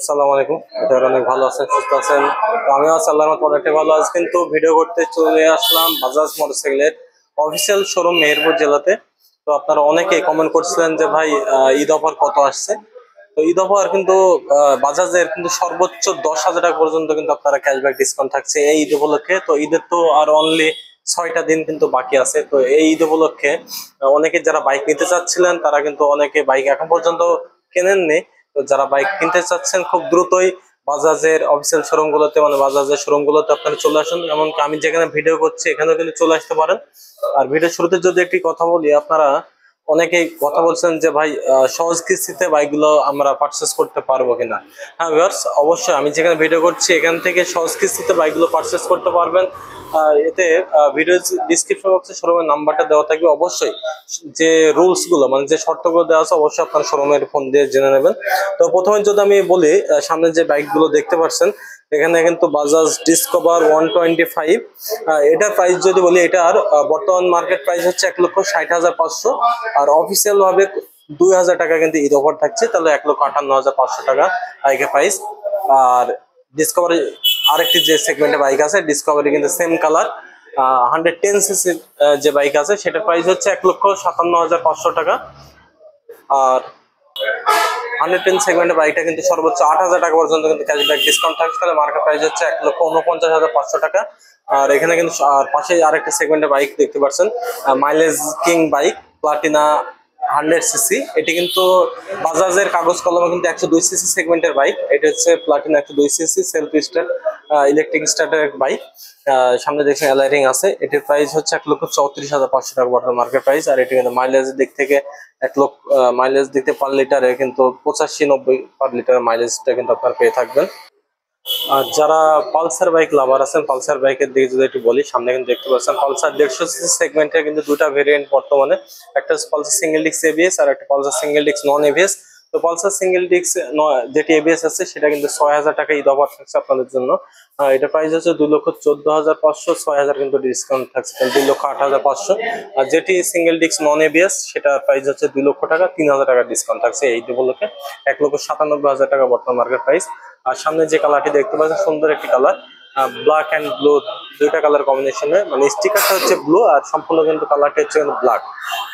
আসসালামু আলাইকুম। আপনারা অনেক ভালো আছেন, সুস্থ আছেন। তো আমিও আছি আল্লাহর রহমতে অনেকটাই ভালো আছি। কিন্তু ভিডিও করতে চলে আসলাম বাজাজ মোটরসাইকেলের অফিসিয়াল শোরুম মেহেরপুর জেলাতে। তো আপনারা অনেকেই কমেন্ট করছিলেন যে ভাই ঈদ অফার কত আসছে। তো ঈদ অফার কিন্তু বাজাজের কিন্তু সর্বোচ্চ 10,000 টাকা পর্যন্ত কিন্তু আপনারা ক্যাশব্যাক ডিসকাউন্ট থাকছে এই ঈদ উপলক্ষে। তো ঈদের তো আর অনলি 6টা দিন কিন্তু বাকি আছে। তো এই ঈদ উপলক্ষে অনেকে যারা বাইক নিতে চাচ্ছিলেন তারা কিন্তু অনেকে বাইক এখন পর্যন্ত কেনেননি। তো যারা বাইক কিনতে চাচ্ছেন খুব দ্রুতই বাজাজের অফিসিয়াল শোরুম গুলোতে মানে বাজাজের শোরুম গুলোতে আপনারা চলে আসুন। এমনকি আমি যেখানে ভিডিও করছি এখানেও কিন্তু চলে আসতে পারেন। আর ভিডিও শুরুতে যদি একটি কথা বলি, আপনারা অনেকেই কথা বলছেন যে ভাই সহজ কিস্তিতে বাইকগুলো আমরা পারচেস করতে পারবো কিনা। হ্যাঁ ভিউয়ার্স, অবশ্যই আমি যেখানে ভিডিও করছি এখান থেকে সহজ কিস্তিতে বাইকগুলো পারচেস করতে পারবেন। এতে ভিডিও ডিসক্রিপশন বক্সে শোরুমের নাম্বারটা দেওয়া থাকবে। অবশ্যই যে রুলস গুলো মানে যে শর্তগুলো দেওয়া আছে অবশ্যই আপনার শোরুমের ফোন দিয়ে জেনে নেবেন। তো প্রথমে যদি আমি বলি, সামনে যে বাইকগুলো দেখতে পাচ্ছেন এখানে কিন্তু বাজাজ ডিসকভার 125। এটার প্রাইস যদি বলি, এটার বর্তমান মার্কেট প্রাইস হচ্ছে 1,60,500। আর অফিসিয়াল ভাবে 2,000 টাকা কিন্তু ঈদ অফার থাকছে, তাহলে 1,58,500 টাকা বাইকের প্রাইস। আর ডিসকভারি আরেকটি যে সেগমেন্টে বাইক আছে ডিসকভারি কিন্তু সেম কালার 110cc যে বাইক আছে সেটার প্রাইস হচ্ছে 1,57,500 টাকা। আর 110 সেগমেন্টের বাইকটা কিন্তু সর্বোচ্চ 8,000 টাকা পর্যন্ত কিন্তু ক্যাশব্যাক ডিসকাউন্ট থাকছে, তাহলে মার্কেট প্রাইস হচ্ছে 1,49,500 টাকা। আর এখানে কিন্তু পাশে আরেকটা সেগমেন্টের বাইক দেখতে পাচ্ছেন, mileage king bike Platina 100cc। এটি কিন্তু বাজাজের কাগজ কলমে কিন্তু 102cc সেগমেন্টের বাইক। এটা হচ্ছে Platina 102cc self start electric স্টার্টের বাইক। সামনে দেখছেন অ্যালাইরিং আছে। এটির প্রাইস হচ্ছে 1,34,500 টাকা বর্তমান মার্কেট প্রাইস। আর এটি কিন্তু মাইলেজের দিক থেকে মাইলেজ দিতে পার লিটারে কিন্তু 85-90 পার লিটার মাইলেজটা কিন্তু আপনারা পেয়ে থাকবেন। আর যারা পালসার বাইক লাভার আছেন, পালসার বাইকের দিকে যদি একটু বলি, সামনে কিন্তু দেখতে পাচ্ছেন পালসার 150cc সেগমেন্টের কিন্তু দুটা ভেরিয়েন্ট বর্তমানে। একটা হচ্ছে পালসার সিঙ্গেল ডিস্ক এবিএস আর একটা Pulsar single disc non ABS. তো পালসার সিঙ্গেল ডিস্ক যেটি এবিএস আছে সেটা কিন্তু 6,000 টাকা ঈদ অফার থাকছে আপনাদের জন্য। এটা প্রাইস হচ্ছে 2,14,500, 6,000 কিন্তু ডিসকাউন্ট থাকছে, 2,08,500। আর যেটি সিঙ্গেল ডিস্ক নন এবিএস সেটার প্রাইস হচ্ছে 2 লক্ষ টাকা, 3,000 টাকা ডিসকাউন্ট থাকছে এই উপলক্ষে, 1,97,000 টাকা বর্তমান মার্কেট প্রাইস। আর সামনে যে কালারটি দেখতে পাচ্ছেন সুন্দর একটি কালার, ব্ল্যাক অ্যান্ড ব্লু দুইটা কালার কম্বিনেশনে, মানে স্টিকারটা হচ্ছে ব্লু আর সম্পূর্ণ কিন্তু কালারটা হচ্ছে ব্ল্যাক।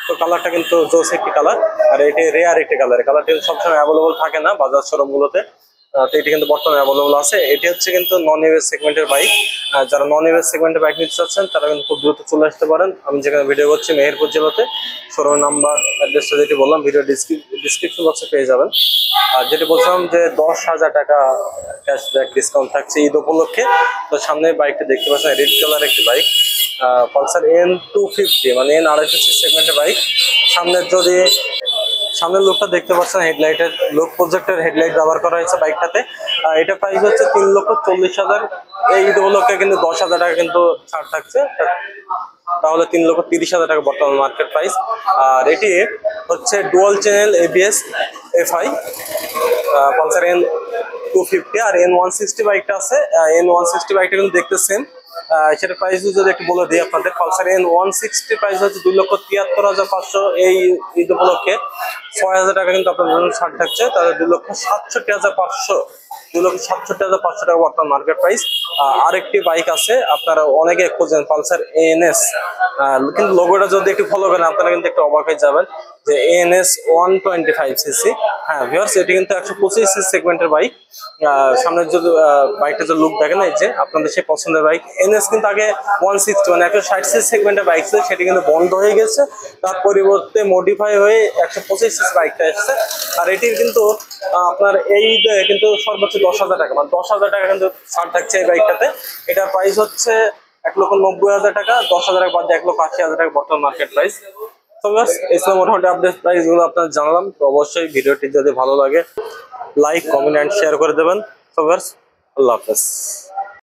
তো কালারটা কিন্তু জোস একটি কালার। আর এটি রেয়ার একটি কালার, কালারটি সবসময় অ্যাভেলেবল থাকে না বাজাজ শোরুম গুলোতে। তো এটি কিন্তু বর্তমানে অ্যাভেলেবল আছে। এটি হচ্ছে কিন্তু নন এবিএস সেগমেন্টের বাইক। যারা নন এবিএস সেগমেন্টের বাইক নিতে চাচ্ছেন তারা কিন্তু খুব দ্রুত চলে আসতে পারেন। আমি যেখানে ভিডিও করছি মেহেরপুর জেলাতে, শোরুমের নাম্বার অ্যাড্রেসটা যেটি বললাম ভিডিও ডিসক্রিপশন বক্সে পেয়ে যাবেন। আর যেটি বলছিলাম যে 10,000 টাকা ক্যাশব্যাক ডিসকাউন্ট থাকছে ঈদ উপলক্ষে। তো সামনে বাইকটা দেখতে পাচ্ছেন রেড কালার একটি বাইক, পালসার N250 মানে N250 সেগমেন্টের বাইক। সামনের লুকটা দেখতে পাচ্ছেন হেডলাইটের লুক, প্রজেক্টের হেডলাইট ব্যবহার করা হয়েছে বাইকটাতে। এটা প্রাইস হচ্ছে 3,40,000। এই ঈদ উপলক্ষে কিন্তু 10,000 টাকা কিন্তু ছাড় থাকছে, তাহলে 3,30,000 টাকা বর্তমান মার্কেট প্রাইস। আর এটি হচ্ছে dual channel ABS FI Pulsar N250। আর N160 বাইকটা আছে, N160 বাইকটা কিন্তু দেখতে সেম। সেটা প্রাইস যদি একটু বলে দিই আপনাদের, পালসার N160 প্রাইস হচ্ছে 2,73,500। এই ঈদ উপলক্ষে 6,000 টাকা কিন্তু আপনার জন্য ছাড় থাকছে, তাহলে 2,67,500, 2,67,500 টাকা বর্তমান মার্কেট প্রাইস। আরেকটি বাইক আছে আপনারা অনেকে খোঁজেন, পালসার এএনএস, কিন্তু লোগোটা যদি একটু ফলো করেন আপনারা কিন্তু একটু অবাক হয়ে যাবেন যে এএনএস 125cc। হ্যাঁ ভিউয়ার্স, এটি কিন্তু 125cc সেগমেন্টের বাইক। সামনের যদি বাইকটা যে লুক দেখেন, এই যে আপনাদের সেই পছন্দের বাইক। এনএস কিন্তু আগে 160 মানে 160cc সেগমেন্টের বাইক ছিল, সেটি কিন্তু বন্ধ হয়ে গেছে, তার পরিবর্তে মডিফাই হয়ে 125cc বাইকটা এসেছে। আর এটির কিন্তু আপনার এই কিন্তু সর্বোচ্চ 10,000 টাকা মানে 10,000 টাকা কিন্তু ছাড় থাকছে এই বাইকটাতে। এটার প্রাইস হচ্ছে 1,90,000 টাকা, 10,000 টাকা বাদ দিয়ে 1,80,000 টাকা বর্তমান মার্কেট প্রাইস। তো ব্যাস এই ছিল মোটামুটি আপডেট প্রাইস গুলো আপনার জানালাম। তো অবশ্যই ভিডিওটি যদি ভালো লাগে লাইক, কমেন্ট অ্যান্ড শেয়ার করে দেবেন। তো ব্যাস, আল্লাহ হাফেজ।